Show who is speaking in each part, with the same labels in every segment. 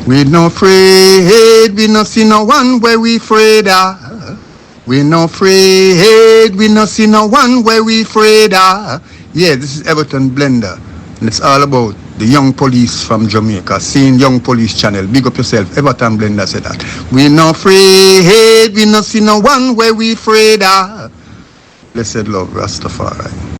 Speaker 1: We no afraid, we no see no one where we afraid of. We no afraid, we no see no one where we afraid of. Yeah, this is Everton Blender, and it's all about the young police from Jamaica. Seeing Young Police Channel. Big up yourself, Everton Blender said that. We no afraid, we no see no one where we afraid of. Blessed love, Rastafari.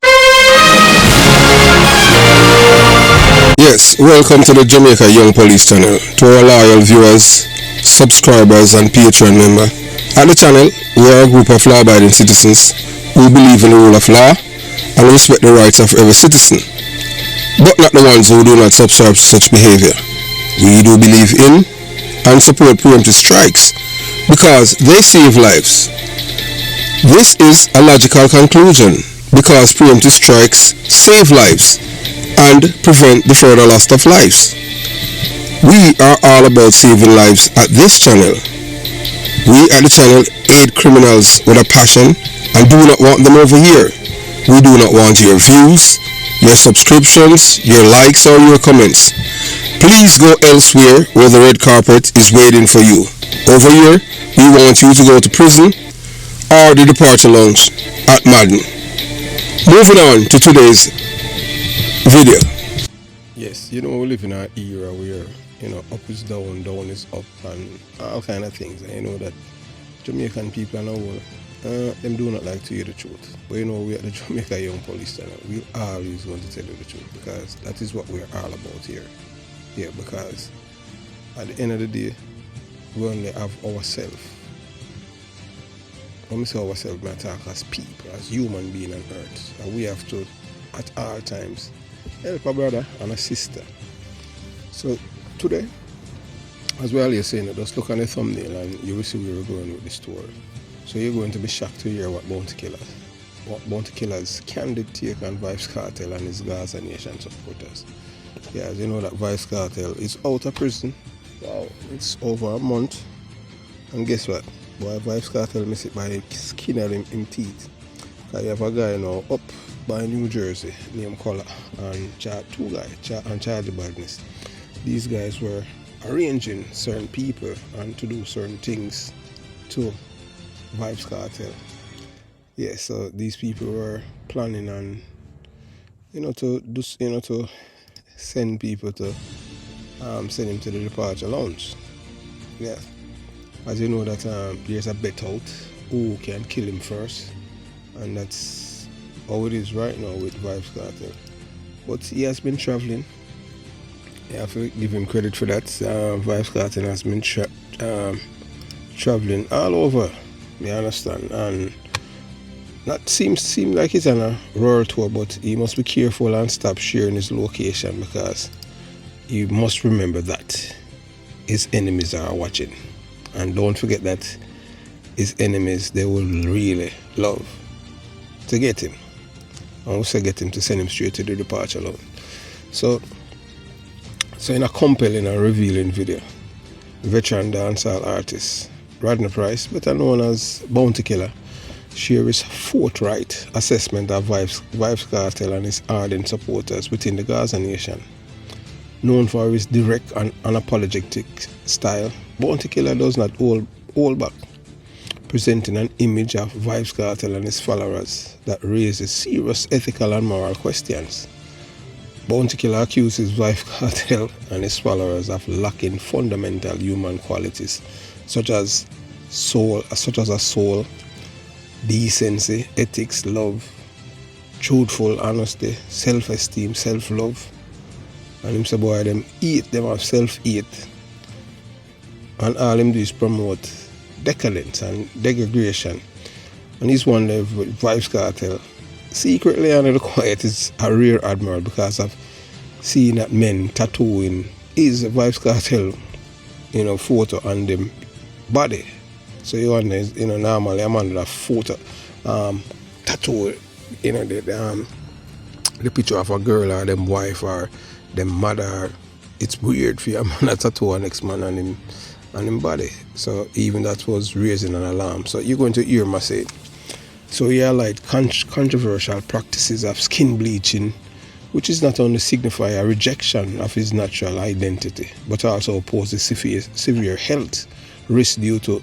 Speaker 2: Yes, welcome to the Jamaica Young Police Channel. To our loyal viewers, subscribers and Patreon member. At the channel, we are a group of law-abiding citizens who believe in the rule of law and respect the rights of every citizen, but not the ones who do not subscribe to such behavior. We do believe in and support preemptive strikes because they save lives. This is a logical conclusion because preemptive strikes save lives and prevent the further loss of lives. We are all about saving lives at this channel. We at the channel aid criminals with a passion and do not want them over here. We do not want your views, your subscriptions, your likes or your comments. Please go elsewhere where the red carpet is waiting for you. Over here, we want you to go to prison or the departure lounge at Madden. Moving on to today's video. Yes, we live in an era where, up is down, down is up, and all kind of things. And that Jamaican people and all, them do not like to hear the truth. But we at the Jamaica Young Police Channel, we always want to tell you the truth because that is what we're all about here. Yeah, because at the end of the day, we only have ourselves. When we say ourselves, we talk as people, as human beings on earth. And we have to, at all times, help a brother and a sister. So today, as well as saying, just look on the thumbnail and you will see where we're going with this story. So you're going to be shocked to hear what Bounty Killers candid take on Vybz Kartel and his Gaza Nation supporters. Yeah, as you know that Vybz Kartel is out of prison. Wow, it's over a month. And guess what? Boy, Vybz Kartel miss it by the skin of him teeth. Because you have a guy now up by New Jersey named Collar and two guys and charge of badness. These guys were arranging certain people and to do certain things to Vybz Kartel. Yeah, so these people were planning on to send people to send him to the departure lounge. Yeah. As you know that there's a bet out who can kill him first, and that's how it is right now with Vybz Kartel. But he has been traveling. I have to give him credit for that. Vybz Kartel has been traveling all over. You understand? And that seems like he's on a rural tour, but he must be careful and stop sharing his location because he must remember that his enemies are watching. And don't forget that his enemies, they will really love to get him. And also get him to send him straight to the departure lounge. So in a compelling and revealing video, veteran dancehall artist Rodney Price, better known as Bounty Killer, shares his forthright assessment of Vybz Kartel and his ardent supporters within the Gaza Nation. Known for his direct and unapologetic style, Bounty Killer does not hold back, presenting an image of Vybz Kartel and his followers that raises serious ethical and moral questions. Bounty Killer accuses Vybz Kartel and his followers of lacking fundamental human qualities such as a soul, decency, ethics, love, truthful honesty, self-esteem, self-love. And him say, boy, them have self-hate. And all him do is promote decadence and degradation. And he's one of Vybz Kartel. Secretly under the quiet is a rare admiral because of seeing that men tattooing his Vybz Kartel, photo on them body. So normally I'm under that photo tattoo, the picture of a girl or them wife or them mother. It's weird for a man to tattoo an next man on him body. So even that was raising an alarm. So you're going to hear me say. So like controversial practices of skin bleaching, which is not only signify a rejection of his natural identity, but also poses severe health risk due to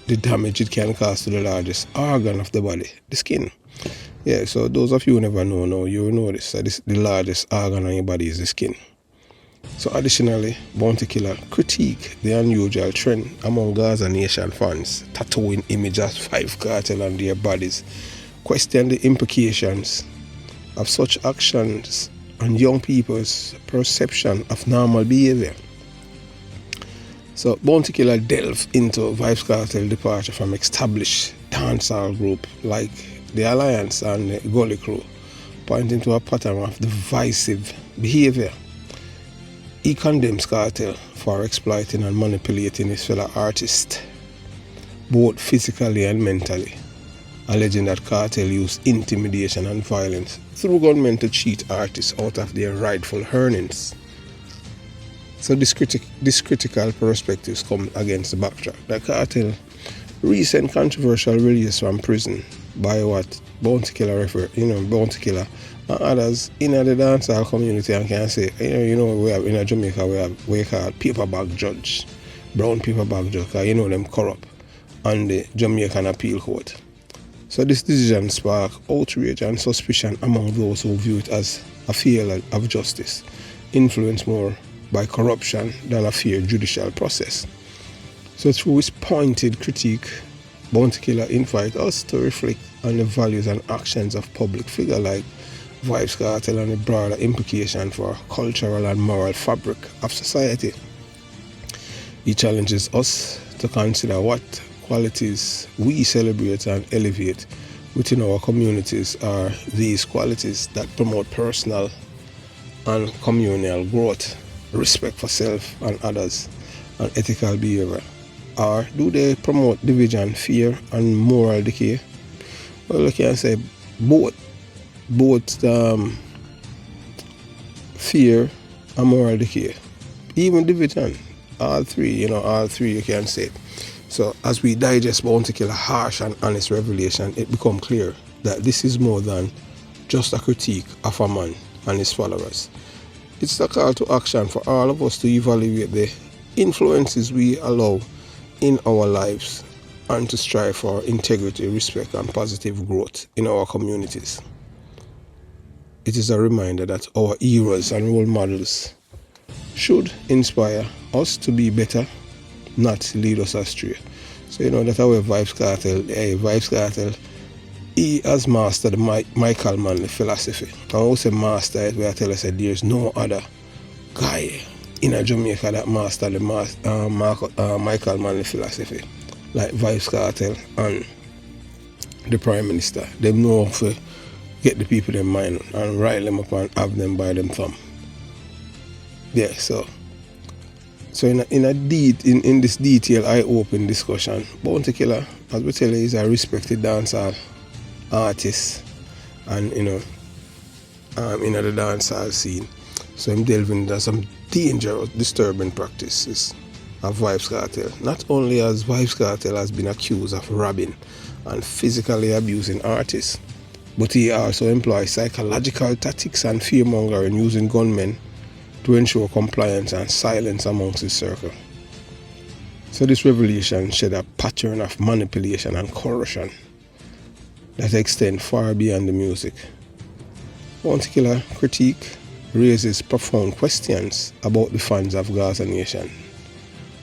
Speaker 2: the damage it can cause to the largest organ of the body, the skin. Yeah, so those of you who never know, you know this. So the largest organ on your body is the skin. So additionally, Bounty Killer critique the unusual trend among Gaza Nation fans tattooing images of Vybz Kartel on their bodies, question the implications of such actions on young people's perception of normal behavior. So Bounty Killer delved into Vybz Kartel departure from established dancehall group like the Alliance and the Gully Crew, pointing to a pattern of divisive behavior. He condemns Kartel for exploiting and manipulating his fellow artists, both physically and mentally, alleging that Kartel used intimidation and violence through gunmen to cheat artists out of their rightful earnings. So this critical perspectives come against the backdrop that Kartel recent controversial release from prison by what Bounty Killer Bounty Killer and others in the dancehall community and can say, we have in Jamaica we call paper bag judge, brown paper bag judge, because them corrupt on the Jamaican appeal court. So this decision sparked outrage and suspicion among those who view it as a failure of justice, influenced more by corruption than a fair judicial process. So through his pointed critique, Bounty Killer invites us to reflect on the values and actions of public figures like Vybz Kartel and the broader implication for cultural and moral fabric of society. He challenges us to consider what qualities we celebrate and elevate within our communities are these qualities that promote personal and communal growth, respect for self and others, and ethical behavior, or do they promote division, fear, and moral decay? Well, I can say both fear and moral decay, even division, all three you can say. So as we digest Bounty Killer harsh and honest revelation, it becomes clear that this is more than just a critique of a man and his followers. It's a call to action for all of us to evaluate the influences we allow in our lives and to strive for integrity, respect, and positive growth in our communities. It is a reminder that our heroes and role models should inspire us to be better, not lead us astray. So that's how Vybz Kartel, he has mastered the Michael Manley philosophy. And when we say master it, we are telling us that there's no other guy in Jamaica that mastered the Michael Manley philosophy like Vybz Kartel and the Prime Minister. They know how to get the people in mind and rile them up and have them by them thumb. Yeah, so in this detail eye-open discussion, Bounty Killer, as we tell you, is a respected dancehall artist and in the dancehall scene. So I'm delving into some dangerous, disturbing practices of Vybz Kartel. Not only has Vybz Kartel has been accused of robbing and physically abusing artists, but he also employs psychological tactics and fear-mongering using gunmen to ensure compliance and silence amongst his circle. So this revelation shed a pattern of manipulation and coercion that extend far beyond the music. Bounty Killer critique raises profound questions about the fans of Gaza Nation.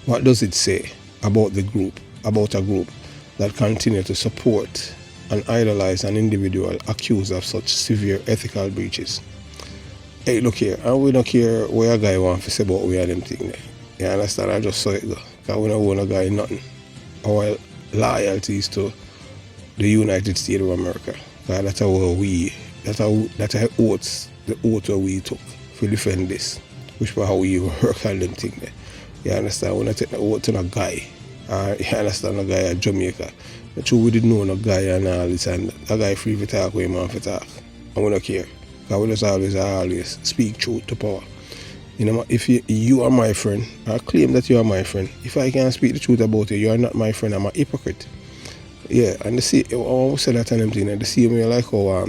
Speaker 2: What does it say about a group that continue to support and idolize an individual accused of such severe ethical breaches? Hey, look here, and we don't care what a guy wants to say about we are them thing there. You understand? I just saw it go. Because we don't want a guy nothing. Our loyalties to the United States of America. That's how the oath we took to defend this. Which was how we work on them thing there. You understand? We don't take the oath to a guy. You understand? A guy at Jamaica. But true, we didn't know no guy and all this, and a guy free to talk with him and to talk. And we don't care. Because we just always speak truth to power. If you are my friend, I claim that you are my friend. If I can't speak the truth about you, you are not my friend, I'm a hypocrite. Yeah, and I say that and them thing, the same way like how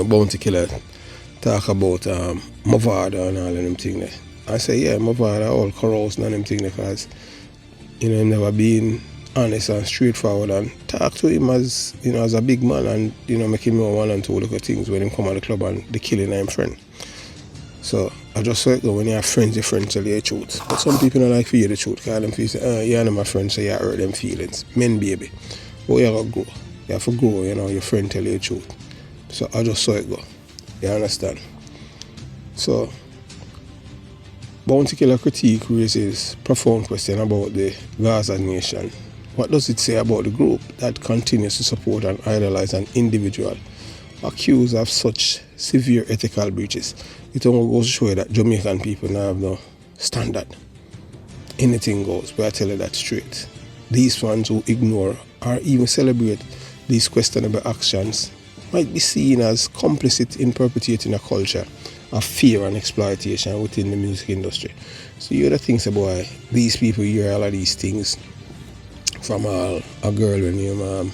Speaker 2: Bounty Killer talk about Mavada and all of them things there. I say, yeah, Mavada all corrosive and them things because, you know, him never been honest and straightforward and talk to him as, you know, as a big man and, you know, make him know one and two look at things when him come at the club and the killing him friend. So I just saw it go, when you have friends, your friends tell you the truth. But some people don't like to hear the truth because them feel say, you're not my friend, so you hurt them feelings. Men, baby. But you gotta grow. You have to grow, you know, your friend tell you the truth. So I just saw it go. You understand? So Bounty Killer Critique raises profound question about the Gaza nation. What does it say about the group that continues to support and idolize an individual accused of such severe ethical breaches? It only goes to show you that Jamaican people now have no standard. Anything goes, but I tell you that straight. These ones who ignore or even celebrate these questionable actions might be seen as complicit in perpetuating a culture of fear and exploitation within the music industry. So you hear the things about these people hear all of these things from a girl named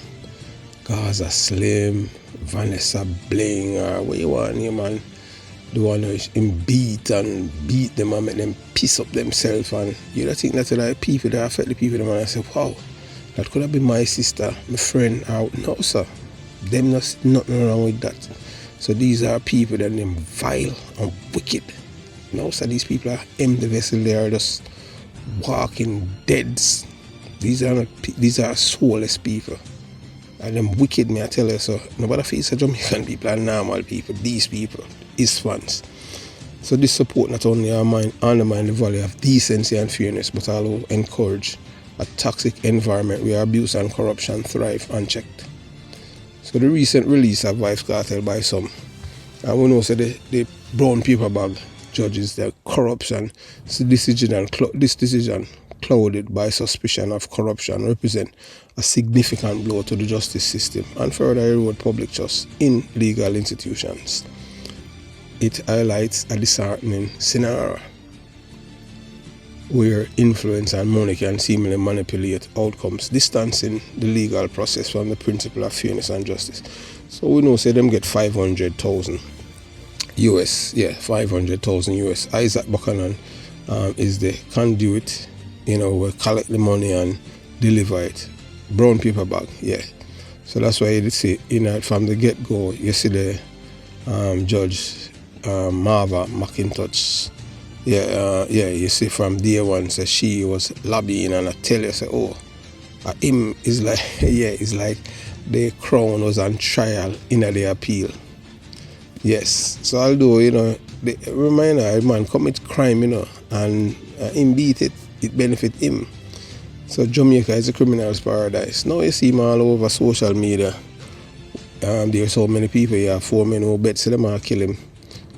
Speaker 2: Gaza Slim, Vanessa Bling, or what you want name, man. The one who beat them and make them piss up themselves. And you don't think that like people that affect the people, and I say, wow, that could have been my sister, my friend. No, sir. Them nothing wrong with that. So these are people that are vile and wicked. No, sir, these people are empty vessel. They are just walking deads. These are soulless people. And them wicked, me I tell you, so nobody feels a Jamaican people are normal people. These people is fans. So this support not only undermine the value of decency and fairness, but also encourage a toxic environment where abuse and corruption thrive unchecked. So the recent release of Vybz Kartel by some, and we know so the brown paper bag judges the corruption. So this decision clouded by suspicion of corruption represent a significant blow to the justice system and further erode public trust in legal institutions. It highlights a disheartening scenario where influence and money can seemingly manipulate outcomes, distancing the legal process from the principle of fairness and justice. So we know say them get 500,000 US, yeah, 500,000 US. Isaac Buchanan is the conduit, you know, will collect the money and deliver it. Brown paper bag, yeah. So that's why you see, you know, from the get-go, you see the Judge Marva McIntosh, you see from day one, so she was lobbying, and I tell you, say, him is like, yeah, it's like the crown was on trial in the appeal. Yes, so although, you know, the reminder, man commit crime, you know, and him beat it, it benefit him. So Jamaica is a criminal's paradise. Now you see him all over social media. There are so many people here, 4 men who bet, so them will kill him,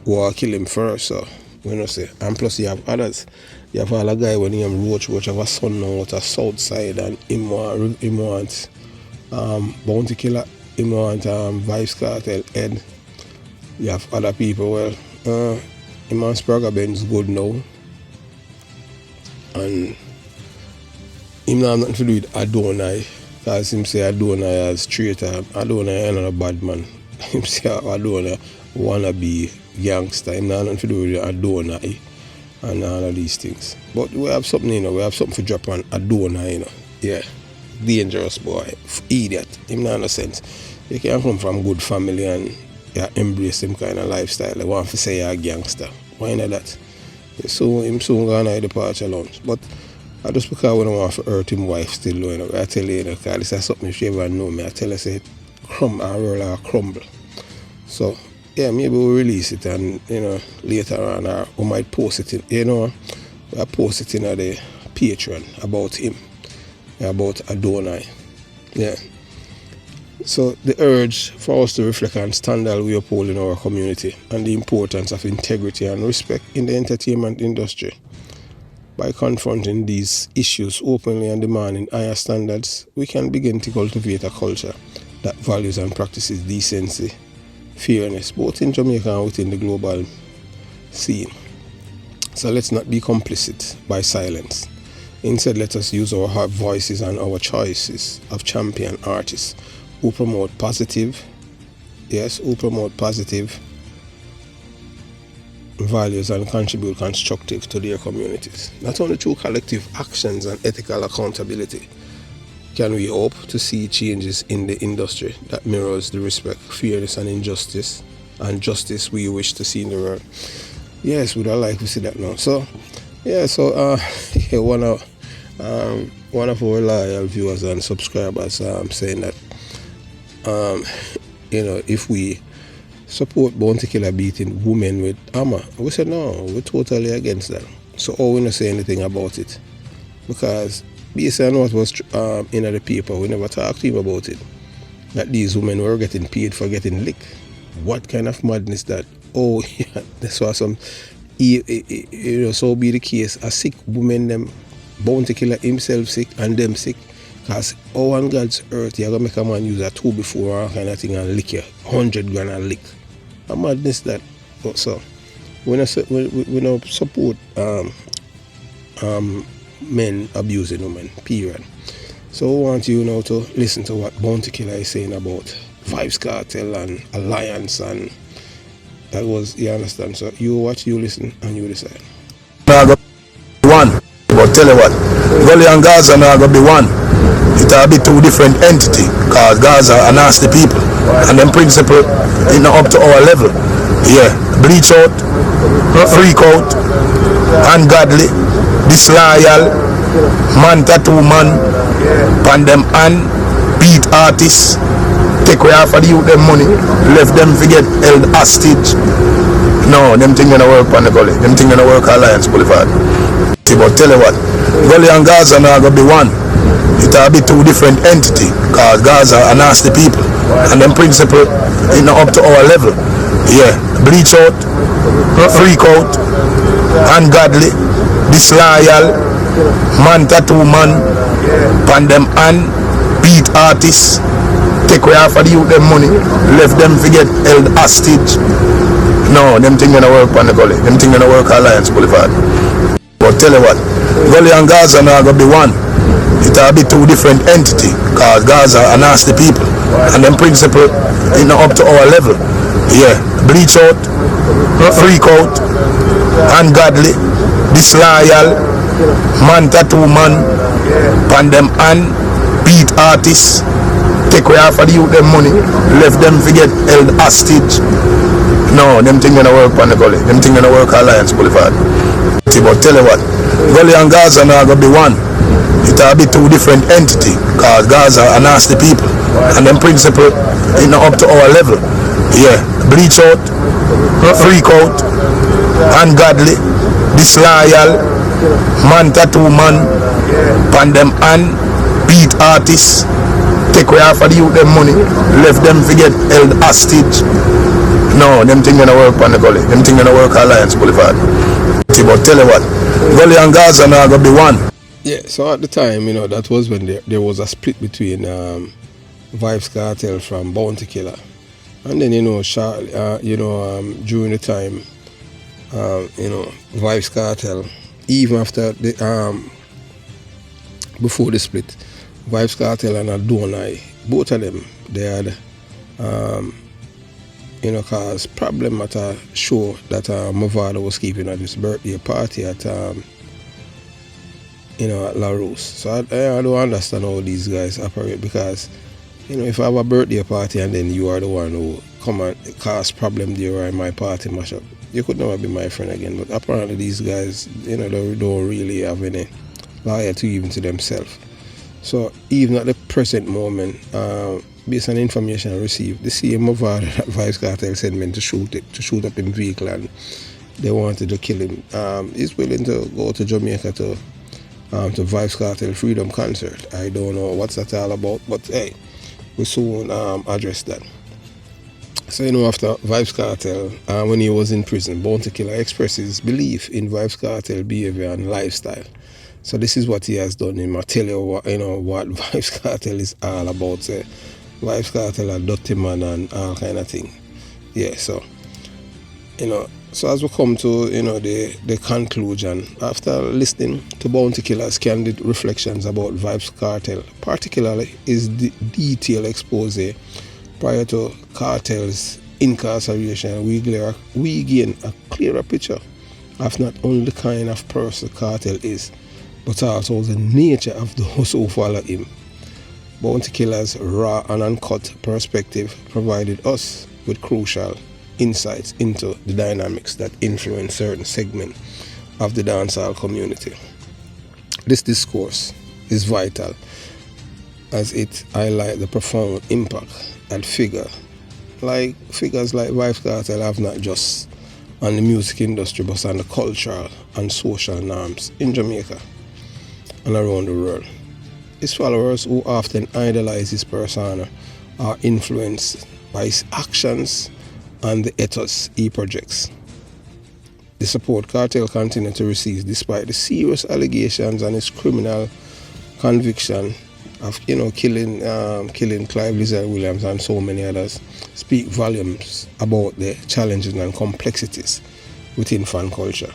Speaker 2: or kill him first, so, you know, say. And plus you have others. You have all a guy when he Roach have a son now out of South Side, and him want Bounty Killer, him want Vybz Kartel head. You have other people, well, him and Sprague Benz good now. And him not have nothing to do with Adonai, because him say Adonai as traitor. Adonai is not a bad man. Him say Adonai wanna be gangster. Him not have nothing to do with Adonai and all of these things. But we have something, you know, we have something for drop on Adonai, you know. Yeah. Dangerous boy. Idiot. Him not no sense. You can't come from good family and you embrace him kind of lifestyle. They want to say you're a gangster. Why not that? So him soon gonna have departure lounge. But I just because we don't want to hurt him wife still, you know. I tell you, because this is something if you ever know me, I tell you, say, roll or crumble. So, yeah, maybe we'll release it and, you know, later on, or we might post it in, you know, we'll post it in the Patreon about him, about Adonai. Yeah. So the urge for us to reflect on standard we uphold in our community and the importance of integrity and respect in the entertainment industry. By confronting these issues openly and demanding higher standards, we can begin to cultivate a culture that values and practices decency, fairness, both in Jamaica and within the global scene. So let's not be complicit by silence. Instead, let us use our voices and our choices of champion artists who promote positive values and contribute constructive to their communities. Not only through collective actions and ethical accountability can we hope to see changes in the industry that mirrors the respect, fairness and injustice and justice we wish to see in the world. Yes, we'd all like to see that now. So yeah, so yeah, one of our loyal viewers and subscribers saying that you know, if we support Bounty Killer beating women with hammer, we said no, we're totally against that. So all we not say anything about it, because based on what was in the paper, we never talked to him about it, that these women were getting paid for getting licked. What kind of madness that? Oh yeah, this was some, you know, so be the case, a sick woman, them Bounty Killer himself sick and them sick, because on God's earth you're gonna make a man use a 2 before all kind of thing and lick you 100 grand and lick. A madness that. So we don't support men abusing women, period. So we want you now to listen to what Bounty Killer is saying about Vybz Kartel and Alliance, and that was, you understand. So you watch, you listen, and you decide.
Speaker 3: One, but tell you what, Gully and Gaza now gonna be one. It'll be two different entities, cause Gaza are nasty people, and them principle is not up to our level. Yeah, bleach out, freak out, ungodly, disloyal, man tattoo man, pan them and beat artists, take away half of the youth them money, left them to get held hostage. No, them things gonna work on the Gully, them things gonna work Alliance Boulevard. But tell you what, Gully and Gaza now gonna be one. It'll be two different entities, cause Gaza are nasty people, and them principle is not up to our level. Yeah, bleach out, freak out, ungodly, disloyal, man tattoo man, pan them and beat artists, take away half of the youth them money, left them to get held hostage. No, them things gonna work on the Gully, them things gonna work Alliance Boulevard. But tell you what, Gully and Gaza now gonna be one. It'll be two different entities, cause Gaza are nasty people, and them principle is not up to our level. Yeah, bleach out, freak out, ungodly, disloyal, man tattoo man, pan them and beat artists, take away half of the youth them money, left them to get held hostage. No, them things gonna work on the Gully, them things gonna work Alliance Boulevard. But tell you what, Gully and Gaza now gonna be one. It'll be two different entities, cause Gaza are nasty people, and them principle is not up to our level. Yeah, bleach out, freak out, ungodly, disloyal, man tattoo man, pan them and beat artists, take away half of the youth them money, left them to get held hostage. No, them things gonna work on the Gully, them things gonna work Alliance Boulevard. But tell you what, Gully and Gaza now gonna be one.
Speaker 2: Yeah, so at the time, you know, that was when there was a split between Vybz Kartel from Bounty Killer, and then, you know, during the time, you know, Vybz Kartel, even after the before the split, Vybz Kartel and Adonai, both of them, they had you know, cause problem at a show that my father was keeping at his birthday party at you know, at La Rose. So I don't understand how these guys operate, because, you know, if I have a birthday party and then you are the one who come and cause problem there or in my party mash up, you could never be my friend again. But apparently these guys, you know, they don't really have any loyalty even to themselves. So even at the present moment, based on information I received, the same Mavado that Vybz Kartel sent men to shoot up in vehicle, and they wanted to kill him. He's willing to go to Jamaica to Vybz Kartel Freedom Concert. I don't know what's that all about, but hey, we soon address that. So, you know, after Vybz Kartel, when he was in prison, Bounty Killer expressed his belief in Vybz Kartel behavior and lifestyle. So this is what he has done. Him, I tell you what, you know, what Vybz Kartel is all about. Vybz Kartel a dirty man and all kind of thing. Yeah, so, you know, so as we come to, you know, the conclusion, after listening to Bounty Killer's candid reflections about Vybz Kartel, particularly his detailed expose prior to Kartel's incarceration, we gain a clearer picture of not only the kind of person Kartel is, but also the nature of those who follow him. Bounty Killer's raw and uncut perspective provided us with crucial insights into the dynamics that influence certain segments of the dancehall community. This discourse is vital as it highlights the profound impact that figures like Vybz Kartel have not just on the music industry but on the cultural and social norms in Jamaica and around the world. His followers, who often idolize his persona, are influenced by his actions and the ethos he projects. The support Kartel continued to receive despite the serious allegations and his criminal conviction of killing Clive Lizard Williams and so many others speak volumes about the challenges and complexities within fan culture,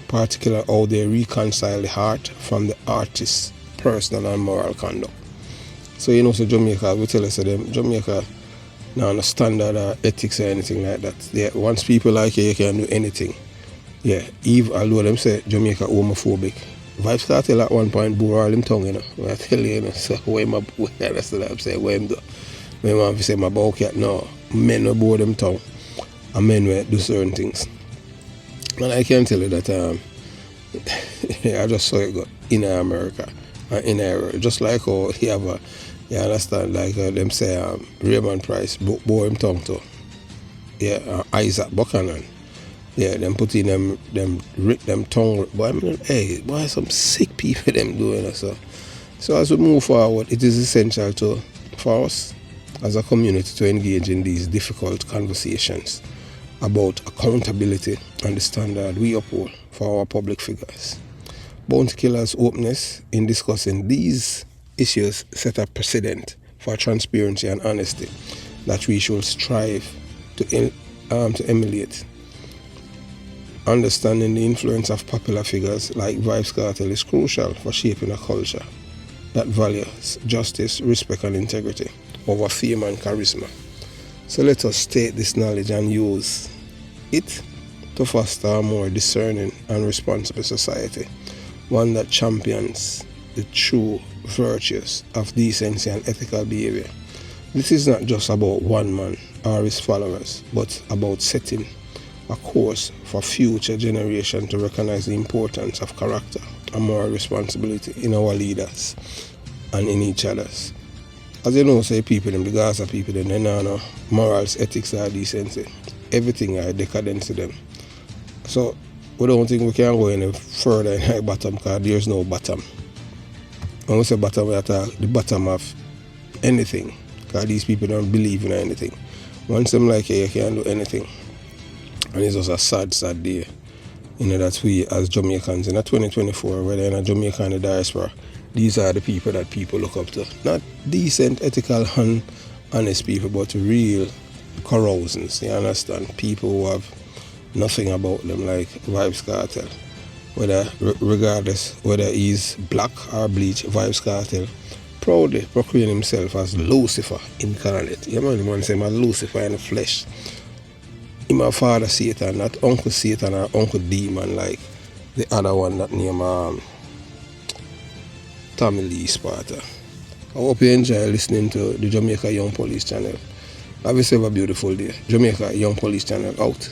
Speaker 2: particularly how they reconcile the heart from the artist's personal and moral conduct. So so Jamaica, we tell us that Jamaica now no standard or ethics or anything like that. Once people like you can do anything. Yeah, although them say Jamaica homophobic. Vybz Kartel at one point bore all them tongue, I tell you, so that's what I'm saying, what him do. When I say my bowcat, no, men will bore them tongue, and men will do certain things. And I can tell you that I just saw it go in America and in Europe. Just like how you understand, like them say Raymond Price bore him tongue too. Yeah, Isaac Buchanan. Yeah, them put in them rip them tongue. Boy, I mean, hey, boy, some sick people them doing it. So as we move forward, it is essential for us as a community to engage in these difficult conversations about accountability and the standard we uphold for our public figures. Bounty Killer's openness in discussing these issues set a precedent for transparency and honesty that we should strive to emulate. Understanding the influence of popular figures like Vybz Kartel is crucial for shaping a culture that values justice, respect and integrity over fame and charisma. So let us take this knowledge and use it to foster a more discerning and responsible society, one that champions the true virtues of decency and ethical behavior. This is not just about one man or his followers, but about setting a course for future generations to recognize the importance of character and moral responsibility in our leaders and in each other's. As you know, say people them, the Gaza people them, they know morals, ethics or decency. Everything are decadence to them. So we don't think we can go any further in the bottom because there's no bottom. When we say bottom, we attack the bottom of anything because these people don't believe in anything. Once them like you can't do anything. And it's just a sad day. That we as Jamaicans in 2024, whether in a Jamaica and the diaspora, these are the people that people look up to. Not decent, ethical, and honest people, but real carousings. You understand? People who have nothing about them, like Vybz Kartel. Regardless whether he's black or bleach, Vybz Kartel proudly proclaim himself as Lucifer incarnate. You know, the man say, I'm Lucifer in the flesh. He's my father Satan, not Uncle Satan or Uncle Demon like the other one that named Tommy Lee Sparta. I hope you enjoy listening to the Jamaica Young Police channel. Have yourself a beautiful day. Jamaica Young Police channel out.